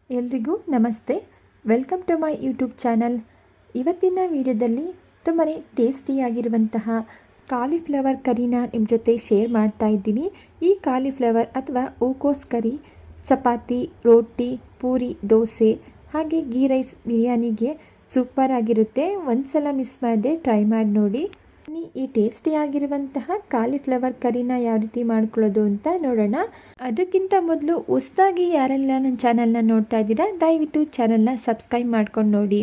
ಎಲ್ರಿಗೂ ನಮಸ್ತೆ. Welcome to my YouTube channel. ಇವತ್ತಿನ ವಿಡಿಯೋದಲ್ಲಿ ತುಂಬಾ ಟೇಸ್ಟಿಯಾಗಿರುವಂತಹ ಕಾಲಿಫ್ಲವರ್ ಕರಿನ ನಿಮ್ಮ ಜೊತೆ ಶೇರ್ ಮಾಡ್ತಾ ಇದ್ದೀನಿ. ಈ ಕಾಲಿಫ್ಲವರ್ ಅಥವಾ ಹೂಕೋಸ್ ಕರಿ ಚಪಾತಿ, ರೋಟಿ, ಪೂರಿ, ದೋಸೆ ಹಾಗೆ ಗೀ ರೈಸ್, ಬಿರಿಯಾನಿಗೆ ಸೂಪರ್ ಆಗಿರುತ್ತೆ. ಒಂದು ಸಲ ಮಿಸ್ ಮಾಡದೆ ಟ್ರೈ ಮಾಡಿ ನೋಡಿ. ಈ ಟೇಸ್ಟಿಯಾಗಿರುವಂತಹ ಕಾಲಿಫ್ಲವರ್ ಕರಿನ ಯಾವ ರೀತಿ ಮಾಡ್ಕೊಳ್ಳೋದು ಅಂತ ನೋಡೋಣ. ಅದಕ್ಕಿಂತ ಮೊದಲು ಹೊಸದಾಗಿ ಯಾರೆಲ್ಲ ನನ್ನ ಚಾನಲ್ನ ನೋಡ್ತಾ ಇದ್ದೀರಾ, ದಯವಿಟ್ಟು ಚಾನಲ್ನ ಸಬ್ಸ್ಕ್ರೈಬ್ ಮಾಡ್ಕೊಂಡು ನೋಡಿ.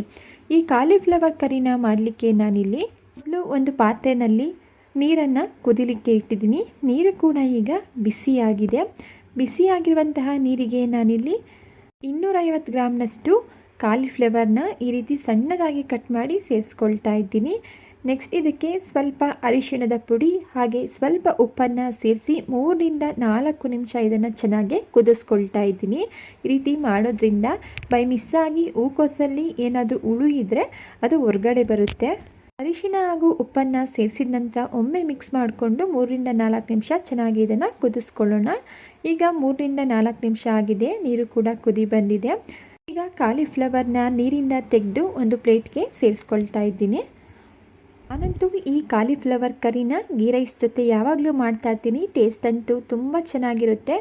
ಈ ಕಾಲಿಫ್ಲವರ್ ಕರಿನ ಮಾಡಲಿಕ್ಕೆ ನಾನಿಲ್ಲಿ ಮೊದಲು ಒಂದು ಪಾತ್ರೆಯಲ್ಲಿ ನೀರನ್ನು ಕುದಿಲಿಕ್ಕೆ ಇಟ್ಟಿದ್ದೀನಿ. ನೀರು ಕೂಡ ಈಗ ಬಿಸಿಯಾಗಿದೆ. ಬಿಸಿಯಾಗಿರುವಂತಹ ನೀರಿಗೆ ನಾನಿಲ್ಲಿ 250 ಗ್ರಾಮ್ನಷ್ಟು ಕಾಲಿಫ್ಲವರ್ನ ಈ ರೀತಿ ಸಣ್ಣದಾಗಿ ಕಟ್ ಮಾಡಿ ಸೇರಿಸ್ಕೊಳ್ತಾ ಇದ್ದೀನಿ. ನೆಕ್ಸ್ಟ್ ಇದಕ್ಕೆ ಸ್ವಲ್ಪ ಅರಿಶಿಣದ ಪುಡಿ ಹಾಗೆ ಸ್ವಲ್ಪ ಉಪ್ಪನ್ನು ಸೇರಿಸಿ 3ರಿಂದ 4 ನಿಮಿಷ ಇದನ್ನು ಚೆನ್ನಾಗಿ ಕುದಿಸ್ಕೊಳ್ತಾ ಇದ್ದೀನಿ. ಈ ರೀತಿ ಮಾಡೋದ್ರಿಂದ ಬೈ ಮಿಸ್ಸಾಗಿ ಹೂಕೋಸಲ್ಲಿ ಏನಾದರೂ ಹುಳು ಇದ್ದರೆ ಅದು ಹೊರಗಡೆ ಬರುತ್ತೆ. ಅರಿಶಿಣ ಹಾಗೂ ಉಪ್ಪನ್ನು ಸೇರಿಸಿದ ನಂತರ ಒಮ್ಮೆ ಮಿಕ್ಸ್ ಮಾಡಿಕೊಂಡು 3ರಿಂದ 4 ನಿಮಿಷ ಚೆನ್ನಾಗಿ ಇದನ್ನು ಕುದಿಸ್ಕೊಳ್ಳೋಣ. ಈಗ 3ರಿಂದ 4 ನಿಮಿಷ ಆಗಿದೆ, ನೀರು ಕೂಡ ಕುದಿ ಬಂದಿದೆ. ಈಗ ಕಾಲಿಫ್ಲವರ್ನ ನೀರಿಂದ ತೆಗೆದು ಒಂದು ಪ್ಲೇಟ್ಗೆ ಸೇರಿಸ್ಕೊಳ್ತಾ ಇದ್ದೀನಿ. ನಾನಂತೂ ಈ ಕಾಲಿಫ್ಲವರ್ ಕರಿನ ಗೀ ರೈಸ್ ಜೊತೆ ಯಾವಾಗಲೂ ಮಾಡ್ತಾ ಇರ್ತೀನಿ. ಟೇಸ್ಟ್ ಅಂತೂ ತುಂಬ ಚೆನ್ನಾಗಿರುತ್ತೆ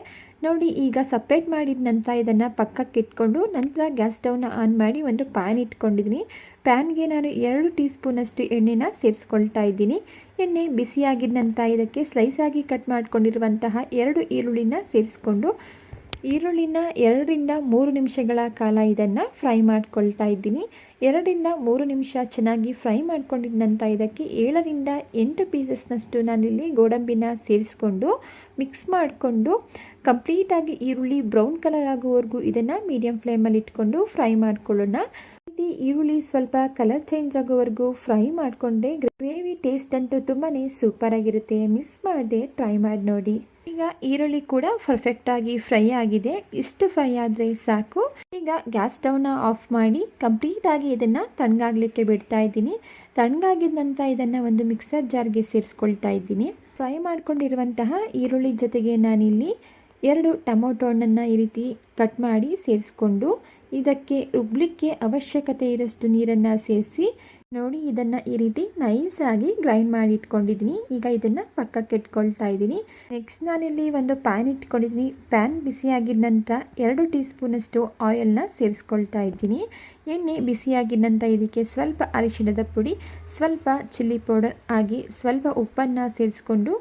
ನೋಡಿ. ಈಗ ಸಪ್ರೇಟ್ ಮಾಡಿದ ನಂತರ ಇದನ್ನು ಪಕ್ಕಕ್ಕೆ ಇಟ್ಕೊಂಡು ನಂತರ ಗ್ಯಾಸ್ ಸ್ಟವ್ನ ಆನ್ ಮಾಡಿ ಒಂದು ಪ್ಯಾನ್ ಇಟ್ಕೊಂಡಿದ್ದೀನಿ. ಪ್ಯಾನ್ಗೆ ನಾನು 2 ಟೀ ಸ್ಪೂನಷ್ಟು ಎಣ್ಣೆನ ಸೇರಿಸ್ಕೊಳ್ತಾ ಇದ್ದೀನಿ. ಎಣ್ಣೆ ಬಿಸಿಯಾಗಿದ ನಂತರ ಇದಕ್ಕೆ ಸ್ಲೈಸಾಗಿ ಕಟ್ ಮಾಡ್ಕೊಂಡಿರುವಂತಹ 2 ಈರುಳ್ಳಿನ ಸೇರಿಸ್ಕೊಂಡು ಈರುಳ್ಳಿನ 2ರಿಂದ 3 ನಿಮಿಷಗಳ ಕಾಲ ಇದನ್ನು ಫ್ರೈ ಮಾಡ್ಕೊಳ್ತಾ ಇದ್ದೀನಿ. 2ರಿಂದ 3 ನಿಮಿಷ ಚೆನ್ನಾಗಿ ಫ್ರೈ ಮಾಡ್ಕೊಂಡಿದ ನಂತರ ಇದಕ್ಕೆ 7ರಿಂದ 8 ಪೀಸಸ್ನಷ್ಟು ನಾನಿಲ್ಲಿ ಗೋಡಂಬಿನ ಸೇರಿಸ್ಕೊಂಡು ಮಿಕ್ಸ್ ಮಾಡಿಕೊಂಡು ಕಂಪ್ಲೀಟಾಗಿ ಈರುಳ್ಳಿ ಬ್ರೌನ್ ಕಲರ್ ಆಗೋವರೆಗೂ ಇದನ್ನು ಮೀಡಿಯಂ ಫ್ಲೇಮಲ್ಲಿ ಇಟ್ಕೊಂಡು ಫ್ರೈ ಮಾಡ್ಕೊಳ್ಳೋಣ. ಈರುಳ್ಳಿ ಸ್ವಲ್ಪ ಕಲರ್ ಚೇಂಜ್ ಆಗೋವರೆಗೂ ಫ್ರೈ ಮಾಡಿಕೊಂಡೆ ಗ್ರೇವಿ ಟೇಸ್ಟ್ ಅಂತೂ ತುಂಬಾ ಸೂಪರ್ ಆಗಿರುತ್ತೆ. ಮಿಸ್ ಮಾಡದೆ ಟ್ರೈ ಮಾಡಿ ನೋಡಿ. ಈಗ ಈರುಳ್ಳಿ ಕೂಡ ಪರ್ಫೆಕ್ಟಾಗಿ ಫ್ರೈ ಆಗಿದೆ. ಇಷ್ಟು ಫ್ರೈ ಆದರೆ ಸಾಕು. ಈಗ ಗ್ಯಾಸ್ ಸ್ಟವ್ನ ಆಫ್ ಮಾಡಿ ಕಂಪ್ಲೀಟಾಗಿ ಇದನ್ನು ತಣ್ಣಗಾಗಲಿಕ್ಕೆ ಬಿಡ್ತಾ ಇದ್ದೀನಿ. ತಣ್ಣಗಾಗಿದ ನಂತರ ಇದನ್ನು ಒಂದು ಮಿಕ್ಸರ್ ಜಾರ್ಗೆ ಸೇರಿಸ್ಕೊಳ್ತಾ ಇದ್ದೀನಿ. ಫ್ರೈ ಮಾಡ್ಕೊಂಡಿರುವಂತಹ ಈರುಳ್ಳಿ ಜೊತೆಗೆ ನಾನಿಲ್ಲಿ 2 ಟೊಮೊಟೊ ಹಣ್ಣನ್ನು ಈ ರೀತಿ ಕಟ್ ಮಾಡಿ ಸೇರಿಸ್ಕೊಂಡು ಇದಕ್ಕೆ ರುಬ್ಲಿಕ್ಕೆ ಅವಶ್ಯಕತೆ ಇರೋಷ್ಟು ನೀರನ್ನು ಸೇರಿಸಿ ನೋಡಿ ಇದನ್ನು ಈ ರೀತಿ ನೈಸಾಗಿ ಗ್ರೈಂಡ್ ಮಾಡಿ ಇಟ್ಕೊಂಡಿದ್ದೀನಿ. ಈಗ ಇದನ್ನು ಪಕ್ಕಕ್ಕೆ ಇಟ್ಕೊಳ್ತಾ ಇದ್ದೀನಿ. ನೆಕ್ಸ್ಟ್ ನಾನಿಲ್ಲಿ ಒಂದು ಪ್ಯಾನ್ ಇಟ್ಕೊಂಡಿದ್ದೀನಿ. ಪ್ಯಾನ್ ಬಿಸಿಯಾಗಿದ ನಂತರ 2 ಟೀ ಸ್ಪೂನಷ್ಟು ಆಯಿಲ್ನ ಸೇರಿಸ್ಕೊಳ್ತಾ ಇದ್ದೀನಿ. ಎಣ್ಣೆ ಬಿಸಿಯಾಗಿದ ನಂತರ ಇದಕ್ಕೆ ಸ್ವಲ್ಪ ಅರಿಶಿಣದ ಪುಡಿ, ಸ್ವಲ್ಪ ಚಿಲ್ಲಿ ಪೌಡರ್ ಹಾಗೆ ಸ್ವಲ್ಪ ಉಪ್ಪನ್ನು ಸೇರಿಸ್ಕೊಂಡು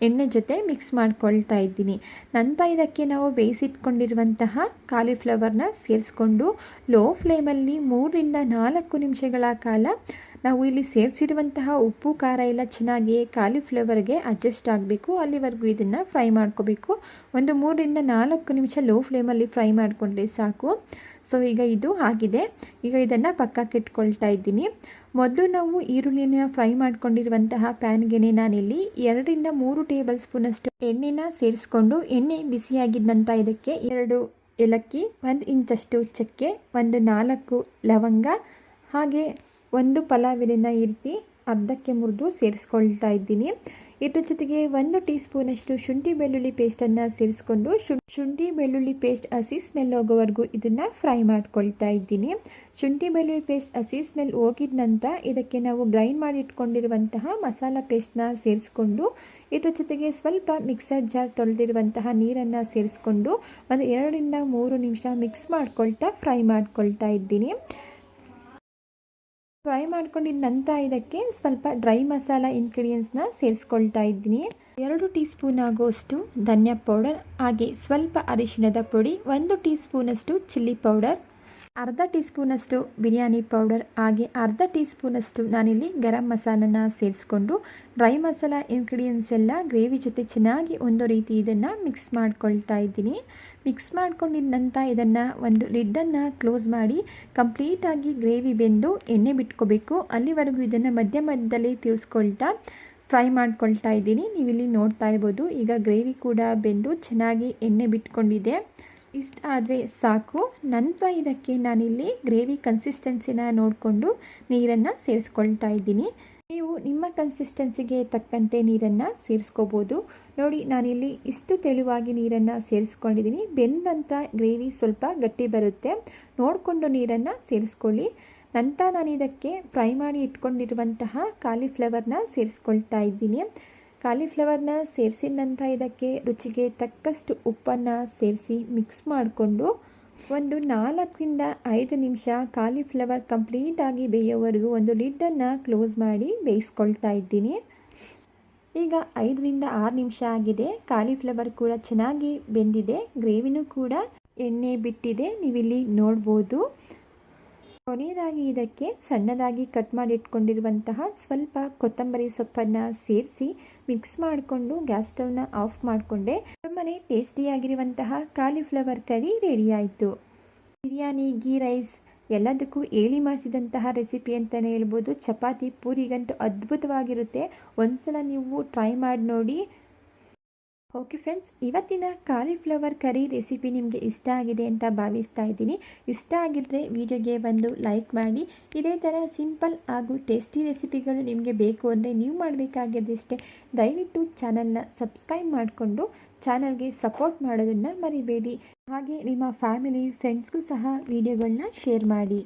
ಎಣ್ಣೆ ಜೊತೆ ಮಿಕ್ಸ್ ಮಾಡ್ಕೊಳ್ತಾ ಇದ್ದೀನಿ. ನಂತರ ಇದಕ್ಕೆ ನಾವು ಬೇಯಿಸಿಟ್ಕೊಂಡಿರುವಂತಹ ಕಾಲಿಫ್ಲವರ್ನ ಸೇರಿಸ್ಕೊಂಡು ಲೋ ಫ್ಲೇಮಲ್ಲಿ 3ರಿಂದ 4 ನಿಮಿಷಗಳ ಕಾಲ ನಾವು ಇಲ್ಲಿ ಸೇರಿಸಿರುವಂತಹ ಉಪ್ಪು ಖಾರ ಎಲ್ಲ ಚೆನ್ನಾಗಿ ಕಾಲಿಫ್ಲವರ್ಗೆ ಅಡ್ಜಸ್ಟ್ ಆಗಬೇಕು. ಅಲ್ಲಿವರೆಗೂ ಇದನ್ನು ಫ್ರೈ ಮಾಡ್ಕೋಬೇಕು. ಒಂದು 3ರಿಂದ 4 ನಿಮಿಷ ಲೋ ಫ್ಲೇಮಲ್ಲಿ ಫ್ರೈ ಮಾಡಿಕೊಂಡ್ರೆ ಸಾಕು. ಸೊ ಈಗ ಇದು ಆಗಿದೆ. ಈಗ ಇದನ್ನು ಪಕ್ಕಕ್ಕೆ ಇಟ್ಕೊಳ್ತಾ ಇದ್ದೀನಿ. ಮೊದಲು ನಾವು ಈರುಳ್ಳಿನ ಫ್ರೈ ಮಾಡ್ಕೊಂಡಿರುವಂತಹ ಪ್ಯಾನ್ಗೆ ನಾನಿಲ್ಲಿ 2ರಿಂದ 3 ಟೇಬಲ್ ಸ್ಪೂನಷ್ಟು ಎಣ್ಣೆನ ಸೇರಿಸ್ಕೊಂಡು ಎಣ್ಣೆ ಬಿಸಿಯಾಗಿದ್ದ ನಂತರ ಇದಕ್ಕೆ 2 ಏಲಕ್ಕಿ, 1 ಇಂಚಷ್ಟು ಚಕ್ಕೆ, 4 ಲವಂಗ ಹಾಗೆ 1 ಪಲಾವ್ ಎಲೆನ ಈ ರೀತಿ ಅರ್ಧಕ್ಕೆ ಮುರಿದು ಸೇರಿಸ್ಕೊಳ್ತಾ ಇದ್ದೀನಿ. ಇದ್ರ ಜೊತೆಗೆ 1 ಟೀ ಸ್ಪೂನಷ್ಟು ಶುಂಠಿ ಬೆಳ್ಳುಳ್ಳಿ ಪೇಸ್ಟನ್ನು ಸೇರಿಸ್ಕೊಂಡು ಶುಂಠಿ ಬೆಳ್ಳುಳ್ಳಿ ಪೇಸ್ಟ್ ಹಸಿ ಸ್ಮೆಲ್ ಹೋಗೋವರೆಗೂ ಇದನ್ನು ಫ್ರೈ ಮಾಡ್ಕೊಳ್ತಾ ಇದ್ದೀನಿ. ಶುಂಠಿ ಬೆಳ್ಳುಳ್ಳಿ ಪೇಸ್ಟ್ ಹಸಿ ಸ್ಮೆಲ್ ಹೋಗಿದ ನಂತರ ಇದಕ್ಕೆ ನಾವು ಗ್ರೈಂಡ್ ಮಾಡಿ ಇಟ್ಕೊಂಡಿರುವಂತಹ ಮಸಾಲ ಪೇಸ್ಟ್ನ ಸೇರಿಸ್ಕೊಂಡು ಇದ್ರ ಜೊತೆಗೆ ಸ್ವಲ್ಪ ಮಿಕ್ಸರ್ ಜಾರ್ ತೊಳೆದಿರುವಂತಹ ನೀರನ್ನು ಸೇರಿಸ್ಕೊಂಡು ಒಂದು 2ರಿಂದ 3 ನಿಮಿಷ ಮಿಕ್ಸ್ ಮಾಡ್ಕೊಳ್ತಾ ಫ್ರೈ ಮಾಡ್ಕೊಳ್ತಾ ಇದ್ದೀನಿ. ಫ್ರೈ ಮಾಡ್ಕೊಂಡಿದ ನಂತರ ಇದಕ್ಕೆ ಸ್ವಲ್ಪ ಡ್ರೈ ಮಸಾಲ ಇಂಗ್ರೀಡಿಯೆಂಟ್ಸ್ನ ಸೇರಿಸ್ಕೊಳ್ತಾ ಇದ್ದೀನಿ. 2 ಟೀ ಸ್ಪೂನ್ ಆಗುವಷ್ಟು ಧನಿಯಾ ಪೌಡರ್ ಹಾಗೆ ಸ್ವಲ್ಪ ಅರಿಶಿಣದ ಪುಡಿ, 1 ಟೀ ಸ್ಪೂನಷ್ಟು ಚಿಲ್ಲಿ ಪೌಡರ್, ಅರ್ಧ ಟೀ ಸ್ಪೂನಷ್ಟು ಬಿರಿಯಾನಿ ಪೌಡರ್ ಹಾಗೆ ಅರ್ಧ ಟೀ ಸ್ಪೂನಷ್ಟು ನಾನಿಲ್ಲಿ ಗರಂ ಮಸಾಲನ ಸೇರಿಸ್ಕೊಂಡು ಡ್ರೈ ಮಸಾಲ ಇಂಗ್ರೀಡಿಯೆಂಟ್ಸ್ ಎಲ್ಲ ಗ್ರೇವಿ ಜೊತೆ ಚೆನ್ನಾಗಿ ಒಂದು ರೀತಿ ಇದನ್ನು ಮಿಕ್ಸ್ ಮಾಡ್ಕೊಳ್ತಾ ಇದ್ದೀನಿ. ಮಿಕ್ಸ್ ಮಾಡ್ಕೊಂಡಿದ ನಂತರ ಇದನ್ನು ಒಂದು ಲಿಡ್ಡನ್ನು ಕ್ಲೋಸ್ ಮಾಡಿ ಕಂಪ್ಲೀಟಾಗಿ ಗ್ರೇವಿ ಬೆಂದು ಎಣ್ಣೆ ಬಿಟ್ಕೋಬೇಕು. ಅಲ್ಲಿವರೆಗೂ ಇದನ್ನು ಮಧ್ಯ ಮಧ್ಯದಲ್ಲಿ ತಿರ್ಸ್ಕೊಳ್ತಾ ಫ್ರೈ ಮಾಡ್ಕೊಳ್ತಾ ಇದ್ದೀನಿ. ನೀವಿಲ್ಲಿ ನೋಡ್ತಾ ಇರ್ಬೋದು. ಈಗ ಗ್ರೇವಿ ಕೂಡ ಬೆಂದು ಚೆನ್ನಾಗಿ ಎಣ್ಣೆ ಬಿಟ್ಕೊಂಡಿದೆ. ಇಷ್ಟ ಆದರೆ ಸಾಕು. ನಂತರ ಇದಕ್ಕೆ ನಾನಿಲ್ಲಿ ಗ್ರೇವಿ ಕನ್ಸಿಸ್ಟೆನ್ಸಿನ ನೋಡಿಕೊಂಡು ನೀರನ್ನು ಸೇರಿಸ್ಕೊಳ್ತಾ ಇದ್ದೀನಿ. ನೀವು ನಿಮ್ಮ ಕನ್ಸಿಸ್ಟೆನ್ಸಿಗೆ ತಕ್ಕಂತೆ ನೀರನ್ನು ಸೇರಿಸ್ಕೋಬೋದು. ನೋಡಿ, ನಾನಿಲ್ಲಿ ಇಷ್ಟು ತೆಳುವಾಗಿ ನೀರನ್ನು ಸೇರಿಸ್ಕೊಂಡಿದ್ದೀನಿ. ಬೆಂದ ನಂತರ ಗ್ರೇವಿ ಸ್ವಲ್ಪ ಗಟ್ಟಿ ಬರುತ್ತೆ, ನೋಡಿಕೊಂಡು ನೀರನ್ನು ಸೇರಿಸ್ಕೊಳ್ಳಿ. ನಂತರ ನಾನು ಇದಕ್ಕೆ ಫ್ರೈ ಮಾಡಿ ಇಟ್ಕೊಂಡಿರುವಂತಹ ಕಾಲಿಫ್ಲವರ್ನ ಸೇರಿಸ್ಕೊಳ್ತಾ ಇದ್ದೀನಿ. ಕಾಲಿಫ್ಲವರ್ನ ಸೇರಿಸಿದ ನಂತರ ಇದಕ್ಕೆ ರುಚಿಗೆ ತಕ್ಕಷ್ಟು ಉಪ್ಪನ್ನು ಸೇರಿಸಿ ಮಿಕ್ಸ್ ಮಾಡಿಕೊಂಡು ಒಂದು 4-5 ನಿಮಿಷ ಕಾಲಿಫ್ಲವರ್ ಕಂಪ್ಲೀಟಾಗಿ ಬೇಯೋವರೆಗೂ ಒಂದು ಲಿಡ್ಡನ್ನು ಕ್ಲೋಸ್ ಮಾಡಿ ಬೇಯಿಸ್ಕೊಳ್ತಾ ಇದ್ದೀನಿ. ಈಗ 5-6 ನಿಮಿಷ ಆಗಿದೆ. ಕಾಲಿಫ್ಲವರ್ ಕೂಡ ಚೆನ್ನಾಗಿ ಬೆಂದಿದೆ, ಗ್ರೇವಿನೂ ಕೂಡ ಎಣ್ಣೆ ಬಿಟ್ಟಿದೆ, ನೀವಿಲ್ಲಿ ನೋಡ್ಬೋದು. ಕೊನೆಯದಾಗಿ ಇದಕ್ಕೆ ಸಣ್ಣದಾಗಿ ಕಟ್ ಮಾಡಿ ಇಟ್ಕೊಂಡಿರುವಂತಹ ಸ್ವಲ್ಪ ಕೊತ್ತಂಬರಿ ಸೊಪ್ಪನ್ನು ಸೇರಿಸಿ ಮಿಕ್ಸ್ ಮಾಡಿಕೊಂಡು ಗ್ಯಾಸ್ ಸ್ಟವ್ನ ಆಫ್ ಮಾಡಿಕೊಂಡೆ. ತುಂಬನೇ ಟೇಸ್ಟಿಯಾಗಿರುವಂತಹ ಕಾಲಿಫ್ಲವರ್ ಕರಿ ರೆಡಿ ಆಯಿತು. ಬಿರಿಯಾನಿ, ಗೀ ರೈಸ್ ಎಲ್ಲದಕ್ಕೂ ಏಳಿ ಮಾಡಿಸಿದಂತಹ ರೆಸಿಪಿ ಅಂತಲೇ ಹೇಳ್ಬೋದು. ಚಪಾತಿ, ಪೂರಿಗಂತೂ ಅದ್ಭುತವಾಗಿರುತ್ತೆ. ಒಂದ್ಸಲ ನೀವು ಟ್ರೈ ಮಾಡಿ ನೋಡಿ. ಓಕೆ ಫ್ರೆಂಡ್ಸ್, ಇವತ್ತಿನ ಕಾಲಿಫ್ಲವರ್ ಕರಿ ರೆಸಿಪಿ ನಿಮಗೆ ಇಷ್ಟ ಆಗಿದೆ ಅಂತ ಭಾವಿಸ್ತಾ ಇದ್ದೀನಿ. ಇಷ್ಟ ಆಗಿದ್ದರೆ ವಿಡಿಯೋಗೆ ಒಂದು ಲೈಕ್ ಮಾಡಿ. ಇದೇ ಥರ ಸಿಂಪಲ್ ಹಾಗೂ ಟೇಸ್ಟಿ ರೆಸಿಪಿಗಳು ನಿಮಗೆ ಬೇಕು ಅಂದರೆ ನೀವು ಮಾಡಬೇಕಾಗಿದ್ದಷ್ಟೇ, ದಯವಿಟ್ಟು ಚಾನಲ್ನ ಸಬ್ಸ್ಕ್ರೈಬ್ ಮಾಡಿಕೊಂಡು ಚಾನಲ್ಗೆ ಸಪೋರ್ಟ್ ಮಾಡೋದನ್ನು ಮರಿಬೇಡಿ. ಹಾಗೆ ನಿಮ್ಮ ಫ್ಯಾಮಿಲಿ ಫ್ರೆಂಡ್ಸ್ಗೂ ಸಹ ವಿಡಿಯೋಗಳನ್ನ ಶೇರ್ ಮಾಡಿ.